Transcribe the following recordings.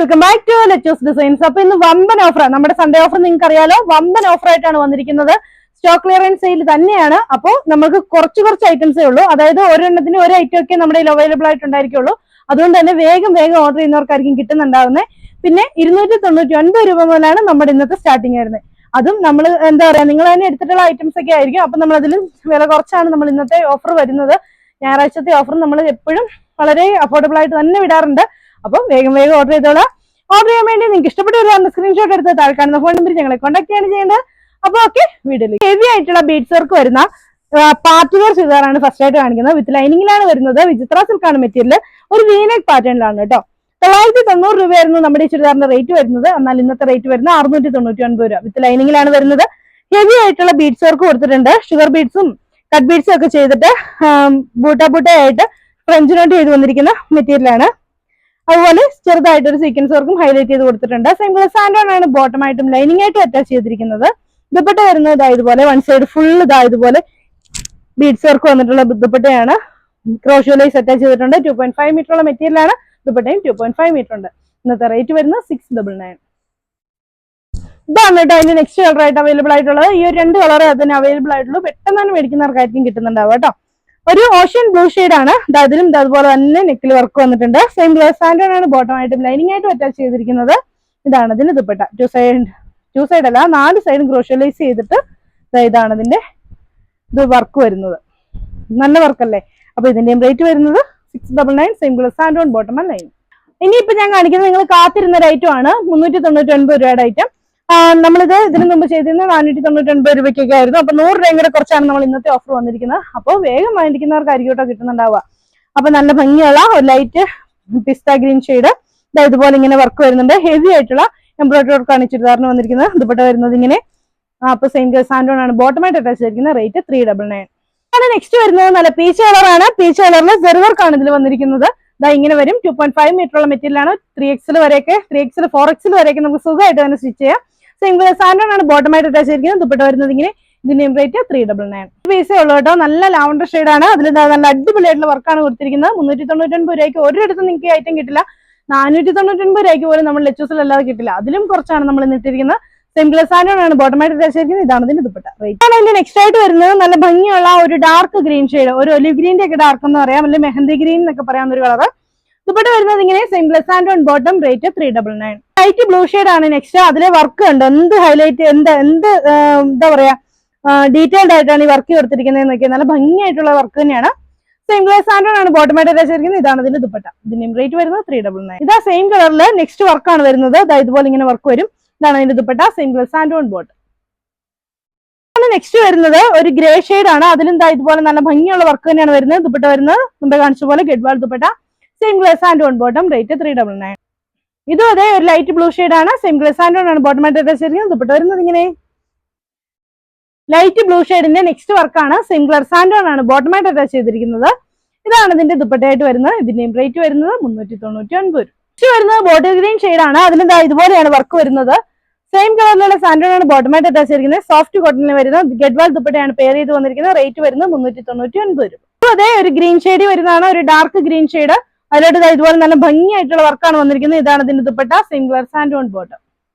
Welcome back to Lechu's designs. അപ്പൊ ഇന്ന് വമ്പൻ ഓഫർ, നമ്മുടെ സൺഡേ ഓഫർ നിങ്ങൾക്ക് അറിയാലോ, വമ്പൻ ഓഫർ ആയിട്ടാണ് വന്നിരിക്കുന്നത്. സ്റ്റോക്ക് ക്ലിയറൻസ് സെയിൽ തന്നെയാണ്. അപ്പോൾ നമുക്ക് കുറച്ച് ഐറ്റംസേ ഉള്ളൂ, അതായത് ഒരെണ്ണത്തിന് ഒരു ഐറ്റം ഒക്കെ നമ്മുടെ അവൈലബിൾ ആയിട്ടുണ്ടായിരിക്കുള്ളൂ. അതുകൊണ്ട് തന്നെ വേഗം ഓർഡർ ചെയ്യുന്നവർക്കായിരിക്കും കിട്ടുന്നുണ്ടാവുന്നത്. പിന്നെ 299 രൂപ മുതലാണ് നമ്മുടെ ഇന്നത്തെ സ്റ്റാർട്ടിങ് വരുന്നത്. അതും നമ്മൾ എന്താ പറയാ, നിങ്ങൾ തന്നെ എടുത്തിട്ടുള്ള ഐറ്റംസ് ഒക്കെ ആയിരിക്കും. അപ്പൊ നമ്മൾ അതിൽ വില കുറച്ചാണ് നമ്മൾ ഇന്നത്തെ ഓഫർ വരുന്നത്. ഞായറാഴ്ചത്തെ ഓഫർ നമ്മൾ എപ്പോഴും വളരെ അഫോർഡബിൾ ആയിട്ട് തന്നെ വിടാറുണ്ട്. അപ്പം വേഗം ഓർഡർ ചെയ്തോളാം. ഓർഡർ ചെയ്യാൻ വേണ്ടി നിങ്ങൾക്ക് ഇഷ്ടപ്പെട്ട ഒരു സ്ക്രീൻഷോട്ട് എടുത്ത് താഴെ കാണുന്ന ഫോൺ നമ്പർ ഞങ്ങളെ കോൺടാക്ട് ചെയ്യാണ് ചെയ്യേണ്ടത്. അപ്പൊ ഓക്കെ, വീഡിയോയിൽ ഹെവി ആയിട്ടുള്ള ബീഡ്സ് വർക്ക് വരുന്ന പാർട്ടി വെയർ ചുരിദാറാണ് ഫസ്റ്റ് ആയിട്ട് കാണിക്കുന്നത്. വിത്ത് ലൈനിങ്ങിലാണ് വരുന്നത്. വിചിത്ര സിൽക്കാണ് മെറ്റീരിയൽ. ഒരു വീനെക്ക് പാറ്റേണിലാണ് കേട്ടോ. 990 രൂപയായിരുന്നു നമ്മുടെ ഈ ചുരിദാറിന്റെ റേറ്റ് വരുന്നത്. എന്നാൽ ഇന്നത്തെ റേറ്റ് വരുന്നത് 699 രൂപ. വിത്ത് ലൈനിങ്ങിലാണ് വരുന്നത്. ഹെവി ആയിട്ടുള്ള ബീഡ്സ് വർക്ക് കൊടുത്തിട്ടുണ്ട്. ഷുഗർ ബീഡ്സും കട്ട് ബീഡ്സും ഒക്കെ ചെയ്തിട്ട് ബൂട്ടയായിട്ട് ഫ്രഞ്ച് നോട്ട് ചെയ്ത് വന്നിരിക്കുന്ന മെറ്റീരിയലാണ്. അതുപോലെ ചെറുതായിട്ട് ഒരു സീക്വൻസ് വർക്കും ഹൈലൈറ്റ് ചെയ്ത് കൊടുത്തിട്ടുണ്ട്. സെയിം കളർ സാൻഡോൺ ആണ് ബോട്ടം ആയിട്ടും ലൈനിങ് ആയിട്ടും അറ്റാച്ച് ചെയ്തിരിക്കുന്നത്. ദുപ്പട്ട വരുന്നത് ഇതായതുപോലെ വൺ സൈഡ് ഫുൾ ഇതായതുപോലെ ബീഡ്സ് വർക്ക് വന്നിട്ടുള്ള ദുപ്പട്ടയാണ്. ക്രോഷ്യോ ലൈസ് അറ്റാച്ച് ചെയ്തിട്ടുണ്ട്. 2.5 മീറ്ററുള്ള മെറ്റീരിയലാണ്. ദുപ്പട്ടയും 2.5 മീറ്റർ ഉണ്ട്. ഇന്നത്തെ റേറ്റ് വരുന്നത് 699. ഇതാണ് കേട്ടോ അതിന്റെ നെക്സ്റ്റ് കളർ ആയിട്ട് അവൈലബിൾ ആയിട്ടുള്ളത്. ഈ ഒരു 2 കളർ അതിന് അവൈലബിൾ ആയിട്ടുള്ളൂ. പെട്ടെന്ന് തന്നെ മേടിക്കുന്നവർക്കായിരിക്കും കിട്ടുന്നുണ്ടാവും കേട്ടോ. ഒരു ഓഷ്യൻ ബ്ലൂ ഷെയ്ഡ് ആണ്. ഇതിലും അതുപോലെ തന്നെ നെക്കിൽ വർക്ക് വന്നിട്ടുണ്ട്. സെയിം കളർ സാൻഡോൺ ആണ് ബോട്ടം ആയിട്ടും ലൈനിങ് ആയിട്ടും അറ്റാച്ച് ചെയ്തിരിക്കുന്നത്. ഇതാണ് ഇതിന് ദുപ്പട്ട. ടു സൈഡ് അല്ല, 4 സൈഡും ക്രോഷ്യലൈസ് ചെയ്തിട്ട് ഇതാണ് ഇതിന്റെ വർക്ക് വരുന്നത്. നല്ല വർക്കല്ലേ. അപ്പൊ ഇതിന്റെയും റേറ്റ് വരുന്നത് 699. Same colour sand on bottom and lining. ഇനിയിപ്പോ ഞാൻ കാണിക്കുന്നത് നിങ്ങൾ കാത്തിരുന്ന ഒരു ഐറ്റം ആണ്. 399 രൂപയുടെ ഐറ്റം. നമ്മളിത് ഇതിനു മുമ്പ് ചെയ്തിരുന്നത് 499 രൂപയ്ക്കൊക്കെ ആയിരുന്നു. അപ്പൊ 100 രൂപയും കൂടെ കുറച്ചാണ് നമ്മൾ ഇന്നത്തെ ഓഫർ വന്നിരിക്കുന്നത്. അപ്പോൾ വേഗം വാങ്ങിക്കുന്നവർക്കായിരിക്കും കേട്ടോ കിട്ടുന്നുണ്ടാവുക. അപ്പൊ നല്ല ഭംഗിയുള്ള ഒരു ലൈറ്റ് പിസ്ത ഗ്രീൻ ഷെയ്ഡ് ഇതുപോലെ ഇങ്ങനെ വർക്ക് വരുന്നുണ്ട്. ഹെവി ആയിട്ടുള്ള എംബ്രോയിഡറി വർക്കാണ് ചുരിദാറിന് വന്നിരിക്കുന്നത്. ദുപ്പട്ട വരുന്നത് ഇങ്ങനെ. അപ്പൊ സെയിം സാൻഡോൺ ആണ് ബോട്ടമായിട്ട് അറ്റാച്ച് ചെയ്തിരിക്കുന്നത്. റേറ്റ് 399. നെക്സ്റ്റ് വരുന്നത് നല്ല പീച്ച് കളറാണ്. പീച്ച് കളറിൽ സെറി വർക്കാണ് ഇതിൽ വന്നിരിക്കുന്നത്. ഇങ്ങനെ വരും. 2.5 മീറ്ററുള്ള മെറ്റീരിയലാണ്. 3XL വരെയൊക്കെ 3XL 4XL വരെയൊക്കെ നമുക്ക് സുഖമായിട്ട് തന്നെ സ്റ്റിച്ച് ചെയ്യാം. സിംഗിൾ സാൻഡോൺ ആണ് ബോട്ടമായിട്ട് അറ്റാച്ച് ചെയ്തിരിക്കുന്നത്. ദുപ്പട്ട വരുന്നത് ഇങ്ങനെ. ഇതിന്റെയും റേറ്റ് 399. പീസേ ഉള്ളൂ കേട്ടോ. നല്ല ലാവണ്ടർ ഷെയ്ഡ് ആണ്. അതിൽ നല്ല അടിപൊളിയായിട്ടുള്ള വർക്കാണ് കൊടുത്തിരിക്കുന്നത്. 399 രൂപയ്ക്ക് ഒരിടത്തും നിങ്ങൾക്ക് ഐറ്റം കിട്ടില്ല. 499 രൂപയ്ക്ക് പോലും നമ്മൾ ലെച്ചൂസിൽ അല്ലാതെ കിട്ടില്ല. അതിലും കുറച്ചാണ് നമ്മൾ ഇന്നിട്ടിരിക്കുന്നത്. സിംഗിൾ സാൻഡോൺ ആണ് ബോട്ടമായിട്ട് അറ്റാച്ച് ചെയ്തിരിക്കുന്നത്. ഇതാണ് ഇതിന്റെ ദുപ്പട്ട. റേറ്റ് അതിന്റെ നെക്സ്റ്റ് ആയിട്ട് വരുന്നത് നല്ല ഭംഗിയുള്ള ഒരു ഡാർക്ക് ഗ്രീൻ ഷെയ്ഡ്, ഒരു ഒലിവ് ഗ്രീന്റെ ഒക്കെ ഡാർക്ക് എന്ന് പറയാം, അല്ലെങ്കിൽ മെഹന്തി ഗ്രീൻ എന്നൊക്കെ പറയാവുന്ന ഒരു കളർ. ദുപ്പട്ട വരുന്നത് ഇങ്ങനെ. Single sand on bottom. Rate 399. Light blue shade ആണ് നെക്സ്റ്റ്. അതിലെ വർക്ക് ഉണ്ട്. എന്ത് ഹൈലൈറ്റ് എന്താ പറയാ, ഡീറ്റെയിൽഡ് ആയിട്ടാണ് ഈ വർക്ക് കൊടുത്തിരിക്കുന്നത് എന്നൊക്കെ. നല്ല ഭംഗിയായിട്ടുള്ള വർക്ക് തന്നെയാണ്. സെയിം കളർ സാൻഡോൺ ആണ് ബോട്ടമായിട്ട് അറ്റാച്ച് ചെയ്തിരിക്കുന്നത്. ഇതാണ് ഇതിന്റെ ദുപ്പട്ട. ഇതിന്റെയും റേറ്റ് വരുന്നത് 399. ഇതാ സെയിം കളറിൽ നെക്സ്റ്റ് വർക്കാണ് വരുന്നത്. ഇതുപോലെ ഇങ്ങനെ വർക്ക് വരും. ഇതാണ് അതിന്റെ dupatta. Same colour sand on bottom. Next വരുന്നത് ഒരു ഗ്രേ ഷെയ്ഡ് ആണ്. അതിലും ഇതുപോലെ നല്ല ഭംഗിയുള്ള വർക്ക് തന്നെയാണ് വരുന്നത്. ദുപ്പട്ട വരുന്നത് മുമ്പേ കാണിച്ച പോലെ Gadwal dupatta. Same colour sand on bottom. Rate 399. ഇതും അതെ ഒരു ലൈറ്റ് ബ്ലൂ ഷെയ്ഡ് ആണ്. സെയിം കളർ സാൻഡോൺ ആണ് ബോട്ടമായിട്ട് അറ്റാച്ച് ചെയ്തിരിക്കുന്നത്. ദുപ്പട്ട വരുന്നത് ഇങ്ങനെ. ലൈറ്റ് ബ്ലൂ ഷെയ്ഡിന്റെ നെക്സ്റ്റ് വർക്കാണ്. സെയിം കളർ സാൻഡോൺ ആണ് ബോട്ടമായിട്ട് അറ്റാച്ച് ചെയ്തിരിക്കുന്നത്. ഇതാണ് ഇതിന്റെ ദുപ്പട്ടയായിട്ട് വരുന്നത്. ഇതിന്റെയും റേറ്റ് വരുന്നത് 399. നെക്സ്റ്റ് വരുന്നത് ബോട്ടിൽ ഗ്രീൻ ഷെയ്ഡ് ആണ്. അതിന് ഇതുപോലെയാണ് വർക്ക് വരുന്നത്. സെയിം കളറിലുള്ള സാൻഡോൺ ആണ് ബോട്ടമായിട്ട് അറ്റാച്ച് ചെയ്തിരിക്കുന്നത്. സോഫ്റ്റ് കോട്ടണിൽ വരുന്ന ഗഡ്വാൾ ദുപ്പട്ടയാണ് പെയർ ചെയ്ത് വന്നിരിക്കുന്നത്. റേറ്റ് വരുന്നത് 399 രൂപ. അതെ ഒരു ഗ്രീൻ ഷെയ്ഡ് വരുന്നതാണ്. ഒരു ഡാർക്ക് ഗ്രീൻ ഷെയ്ഡ്. അതിലോട്ട് ഇതുപോലെ നല്ല ഭംഗിയായിട്ടുള്ള വർക്കാണ് വന്നിരിക്കുന്നത്. ഇതാണ് ഇതിന്റെ dupatta. Same colour sand on bottom.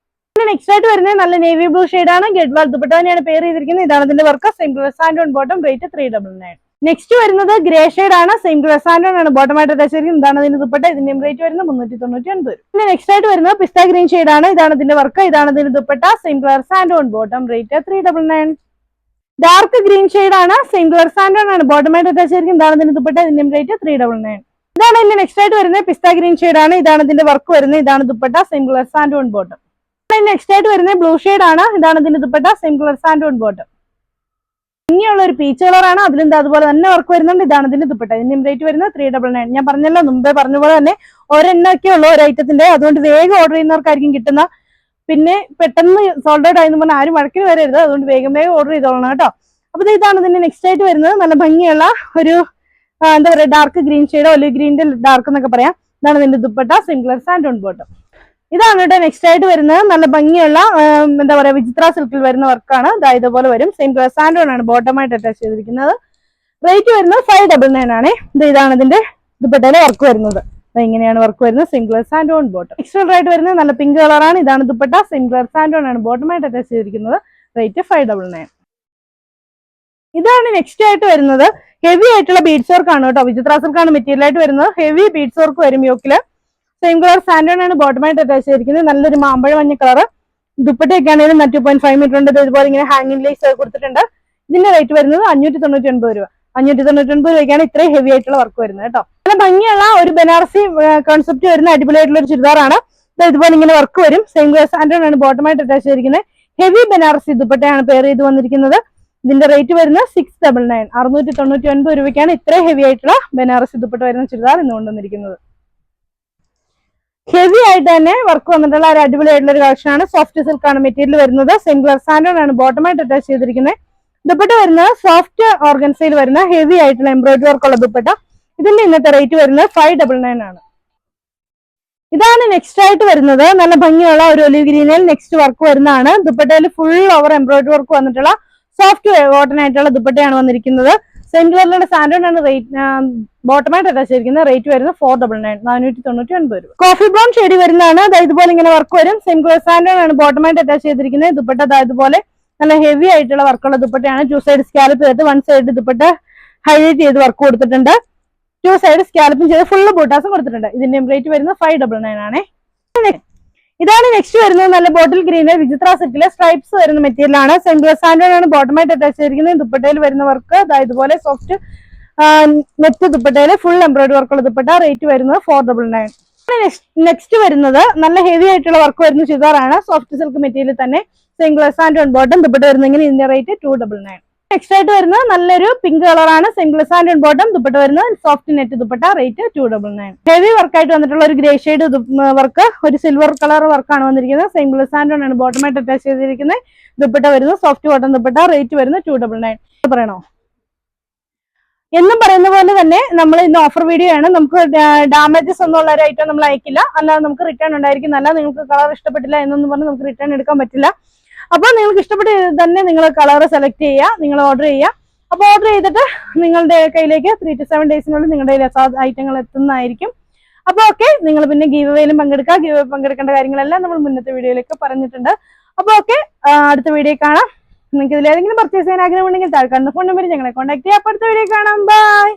Next ആയിട്ട് വരുന്നത് നല്ല നേവി ബ്ലൂ ഷെയ്ഡ് ആണ്. ഗഡ്വാൾ ദുപ്പട്ട തന്നെയാണ് പെയർ ചെയ്തിരിക്കുന്നത്. ഇതാണ് ഇതിന്റെ work. Same colour sand on bottom. Rate 399. Next വരുന്നത് ഗ്രേ ഷെയ്ഡ് ആണ്. സെയിം കളർ സാൻഡോൺ ആണ് ബോട്ടമായിട്ട് അറ്റാച്ച് ചെയ്തിരിക്കുന്നത്. ഇതാണ് ഇതിന്റെ ദുപ്പട്ട. ഇതിന്റെയും റേറ്റ് വരുന്നത് 399. പിന്നെ നെക്സ്റ്റ് ആയിട്ട് വരുന്നത് പിസ്ത ഗ്രീൻ ഷെയ്ഡ് ആണ്. ഇതാണ് ഇതിന്റെ വർക്ക്. ഇതാണ് ഇതിന്റെ dupatta. Same colour sand on bottom. Rate 399. Dark green shade ആണ്. സെയിം കളർ സാൻഡോൺ ആണ് ബോട്ടമായിട്ട് അറ്റാച്ച് ചെയ്തിരിക്കുന്നത്. ഇതാണ് ഇതിന്റെ ദുപ്പട്ട. ഇതിന്റെയും റേറ്റ് 399. ഇതാണ് ഇതിന്റെ നെക്സ്റ്റ് ആയിട്ട് വരുന്നത് പിസ്ത ഗ്രീൻ ഷെയ്ഡ് ആണ്. ഇതാണ് ഇതിന്റെ വർക്ക് വരുന്നത്. ഇതാണ് dupatta. Same colour sand on bottom. Next ആയിട്ട് വരുന്നത് ബ്ലൂ ഷെയ്ഡ് ആണ്. ഇതാണ് ഇതിന്റെ dupatta. Same colour sand on bottom. ഭംഗിയുള്ള ഒരു പീച്ച് കളറാണ്. അതിലും അതുപോലെ തന്നെ വർക്ക് വരുന്നുണ്ട്. ഇതാണ് ഇതിന്റെ ദുപ്പട്ട. ഇതിന്റെ റേറ്റ് വരുന്നത് 399. ഞാൻ പറഞ്ഞല്ലോ, മുമ്പേ പറഞ്ഞ പോലെ തന്നെ ഒരെണ്ണൊക്കെ ഉള്ളൂ ഒരു ഐറ്റത്തിന്റെ. അതുകൊണ്ട് വേഗം ഓർഡർ ചെയ്യുന്നവർക്കായിരിക്കും കിട്ടുന്ന. പിന്നെ പെട്ടെന്ന് സോൾഡ് ഔട്ട് ആയെന്ന് പറഞ്ഞാൽ ആരും വഴക്കിന് വരരുത്. അതുകൊണ്ട് വേഗം ഓർഡർ ചെയ്തോളണം കേട്ടോ. അപ്പൊ ഇതാണ് ഇതിന്റെ നെക്സ്റ്റ് ആയിട്ട് വരുന്നത്. നല്ല ഭംഗിയുള്ള ഒരു എന്താ പറയുക, ഡാർക്ക് ഗ്രീൻ ഷെയ്ഡോ ഒലിവ് ഗ്രീന്റെ ഡാർക്ക് എന്നൊക്കെ പറയാം. ഇതാണ് ഇതിന്റെ dupatta. Same colour sand on bottom. ഇതാണ് കേട്ടോ നെക്സ്റ്റ് ആയിട്ട് വരുന്നത്. നല്ല ഭംഗിയുള്ള എന്താ പറയാ, വിചിത്ര സിൽക്കിൽ വരുന്ന വർക്കാണ്. ഇതുപോലെ വരും. സെയിം കളർ സാൻഡോൺ ആണ് ബോട്ടമായിട്ട് അറ്റാച്ച് ചെയ്തിരിക്കുന്നത്. റേറ്റ് വരുന്നത് 599 ആണ്. ഇതാണ് ഇതിന്റെ ദുപ്പട്ടയിലെ വർക്ക് വരുന്നത്. ഇങ്ങനെയാണ് വർക്ക് വരുന്നത്. Same colour sand on bottom. എക്സ്റ്റൽ ആയിട്ട് വരുന്നത് നല്ല പിങ്ക് കളറാണ്. ഇതാണ് dupatta. Same colour sand on ആണ് ബോട്ടമായിട്ട് അറ്റാച്ച് ചെയ്തിരിക്കുന്നത്. റേറ്റ് 599. ഇതാണ് നെക്സ്റ്റ് ആയിട്ട് വരുന്നത്. ഹെവി ആയിട്ടുള്ള ബീഡ്സ് വർക്ക് ആണ് കേട്ടോ. വിചിത്ര സിൽക്കാണ് മെറ്റീരിയൽ ആയിട്ട് വരുന്നത്. ഹെവി ബീഡ്സ് വർക്ക് വരും യോക്കില്. സെയിം കളർ സാൻഡ് ഓൺ ആണ് ബോട്ടമായിട്ട് അറ്റാച്ച് ചെയ്തിരിക്കുന്നത്. നല്ലൊരു മാമ്പഴ മഞ്ഞ കളർ. ദുപ്പട്ടയൊക്കെ ആണെങ്കിലും 2.5 മീറ്റർ ഉണ്ട്. ഇതുപോലെ ഇങ്ങനെ ഹാങ്ങിങ് ലേസ് കൊടുത്തിട്ടുണ്ട്. ഇതിന്റെ റേറ്റ് വരുന്നത് 599 രൂപ. 599 രൂപയ്ക്കാണ് ഇത്രയും ഹെവി ആയിട്ടുള്ള വർക്ക് വരുന്നത് കേട്ടോ. നല്ല ഭംഗിയുള്ള ഒരു ബനാറസി കോൺസെപ്റ്റ് വരുന്ന അടിപൊളിയായിട്ടുള്ള ഒരു ചുരിദാറാണ്. ഇതുപോലെ ഇങ്ങനെ വർക്ക് വരും. സെയിം കളർ സാൻഡ് ഓൺ ആണ് ബോട്ടമായിട്ട് അറ്റാച്ച് ചെയ്തിരിക്കുന്നത്. ഹെവി ബനാറസി ദുപ്പട്ടയാണ് പെയർ ചെയ്ത് വന്നിരിക്കുന്നത്. ഇതിന്റെ റേറ്റ് വരുന്നത് 699. 699 രൂപയ്ക്കാണ് ഇത്രയും ഹെവി ആയിട്ടുള്ള ബനാറസി ദുപ്പട്ട വരുന്ന ചുരിദാർ ഇന്ന് കൊണ്ടുവന്നിരിക്കുന്നത്. ഹെവി ആയിട്ട് തന്നെ വർക്ക് വന്നിട്ടുള്ള ഒരു അടിപൊളിയായിട്ടുള്ള ഒരു കളക്ഷൻ ആണ്. സോഫ്റ്റ് സിൽക്ക് ആണ് മെറ്റീരിയൽ വരുന്നത്. സെയിം കളർ സാൻഡ് ഓൺ ആണ് ബോട്ടമായിട്ട് അറ്റാച്ച് ചെയ്തിരിക്കുന്നത്. ദുപ്പട്ട വരുന്നത് സോഫ്റ്റ് ഓർഗൻസയിൽ വരുന്ന ഹെവി ആയിട്ടുള്ള എംബ്രോയിഡറി വർക്ക് ഉള്ള ദുപ്പട്ട. ഇതിന്റെ ഇന്നത്തെ റേറ്റ് വരുന്നത് 599 ആണ്. ഇതാണ് നെക്സ്റ്റ് ആയിട്ട് വരുന്നത്. നല്ല ഭംഗിയുള്ള ഒരു ഒലിവ് ഗ്രീനിൽ നെക്സ്റ്റ് വർക്ക് വരുന്നതാണ്. ദുപ്പട്ടയിൽ ഫുൾ ഓവർ എംബ്രോയിഡറി വർക്ക് വന്നിട്ടുള്ള സോഫ്റ്റ് കോട്ടൺ ആയിട്ടുള്ള ദുപ്പട്ടയാണ് വന്നിരിക്കുന്നത്. സെയിം കളറിലുള്ള സാൻഡ് ഓൺ ആണ് ബോട്ടമായിട്ട് അറ്റാച്ച് ചെയ്തിരിക്കുന്നത്. റേറ്റ് വരുന്നത് 499. 499 രൂപ. കോഫി ബ്രൗൺ ഷെയ്ഡ് വരുന്നതാണ്. ഇതുപോലെ ഇങ്ങനെ വർക്ക് വരും. സെയിം കളർ സാൻഡ് ഓൺ ആണ് ബോട്ടമായിട്ട് അറ്റാച്ച് ചെയ്തിരിക്കുന്നത്. ദുപ്പട്ട ഇതുപോലെ നല്ല ഹെവി ആയിട്ടുള്ള വർക്കുള്ള ദുപ്പട്ടയാണ്. 2 സൈഡ് സ്കാലപ്പ് ചെയ്തിട്ട് 1 സൈഡ് ദുപ്പട്ട ഹൈലൈറ്റ് ചെയ്ത് വർക്ക് കൊടുത്തിട്ടുണ്ട്. 2 സൈഡ് സ്കാലപ്പും ചെയ്ത് ഫുള്ള് ബൂട്ടാസും കൊടുത്തിട്ടുണ്ട്. ഇതിന്റെ റേറ്റ് വരുന്നത് 599 ആണ്. ഇതാണ് നെക്സ്റ്റ് വരുന്നത്. നല്ല ബോട്ടിൽ ഗ്രീന് വിചിത്ര സെറ്റിലെ സ്ട്രൈപ്സ് വരുന്ന മെറ്റീരിയൽ ആണ്. സെയിം കളർ സാൻഡ് ഓൺ ആണ് ബോട്ടമായിട്ട് അറ്റാച്ച് ചെയ്തിരിക്കുന്നത്. ദുപ്പട്ടയിൽ വരുന്ന വർക്ക് ഇതുപോലെ സോഫ്റ്റ് നെറ്റ് ദുപ്പട്ടയിൽ ഫുൾ എംബ്രോയിഡറി വർക്കുള്ള ദുപ്പട്ട. റേറ്റ് വരുന്നത് 499. നെക്സ്റ്റ് വരുന്നത് നല്ല ഹെവി ആയിട്ടുള്ള വർക്ക് വരുന്ന ചുരിദാറാണ്. സോഫ്റ്റ് സിൽക്ക് മെറ്റീരിയൽ തന്നെ. Same colour sand on bottom dupatta വരുന്നെങ്കിൽ ഇതിന്റെ റേറ്റ് 299. നെക്സ്റ്റ് ആയിട്ട് വരുന്നത് നല്ലൊരു പിങ്ക് കളറാണ്. Same colour sand on bottom dupatta വരുന്നത് soft net dupatta. Rate 299. Heavy വർക്കായിട്ട് വന്നിട്ടുള്ള ഒരു ഗ്രേ ഷെയ്ഡ് വർക്ക്, ഒരു സിൽവർ കളർ വർക്കാണ് വന്നിരിക്കുന്നത്. സെയിം കളർ സാൻഡ് ഓൺ ആണ് ബോട്ടമായിട്ട് അറ്റാച്ച് ചെയ്തിരിക്കുന്നത്. ദുപ്പട്ട വരുന്നത് സോഫ്റ്റ് കോട്ടൺ ദുപ്പട്ട. റേറ്റ് വരുന്നത് 299. പറയണോ? എന്നും പറയുന്ന പോലെ തന്നെ നമ്മൾ ഇന്ന് ഓഫർ വീഡിയോ ആണ്. നമുക്ക് ഡാമേജസ് ഒന്നും ഉള്ള ഒരു ഐറ്റം നമ്മൾ അയക്കില്ല. അല്ലാതെ നമുക്ക് റിട്ടേൺ ഉണ്ടായിരിക്കുന്നല്ല. നിങ്ങൾക്ക് കളർ ഇഷ്ടപ്പെട്ടില്ല എന്നൊന്നും പറഞ്ഞ് നമുക്ക് റിട്ടേൺ എടുക്കാൻ പറ്റില്ല. അപ്പോൾ നിങ്ങൾക്ക് ഇഷ്ടപ്പെട്ട തന്നെ നിങ്ങൾ കളർ സെലക്ട് ചെയ്യുക, നിങ്ങൾ ഓർഡർ ചെയ്യുക. അപ്പോൾ ഓർഡർ ചെയ്തിട്ട് നിങ്ങളുടെ കയ്യിലേക്ക് 3 to 7 ഡേയ്സിനുള്ളിൽ നിങ്ങളുടെ ഐറ്റങ്ങൾ എത്തുന്നതായിരിക്കും. അപ്പോൾ ഓക്കെ, നിങ്ങൾ പിന്നെ ഗീവ് അവേയിലും പങ്കെടുക്കുക. ഗീവ് അവേ പങ്കെടുക്കേണ്ട കാര്യങ്ങളെല്ലാം നമ്മൾ മുന്നത്തെ വീഡിയോയിലേക്ക് പറഞ്ഞിട്ടുണ്ട്. അപ്പോൾ ഓക്കെ, അടുത്ത വീഡിയോ കാണാം. നിങ്ങൾക്ക് ഇതിലേതെങ്കിലും പർച്ചേസ് ചെയ്യാൻ ആഗ്രഹമുണ്ടെങ്കിൽ താഴെ കാണുന്ന ഫോൺ നമ്പറിൽ ഞങ്ങളെ കോൺടാക്ട് ചെയ്യാം. അപ്പോൾ അടുത്ത വീഡിയോ കാണാം. ബൈ.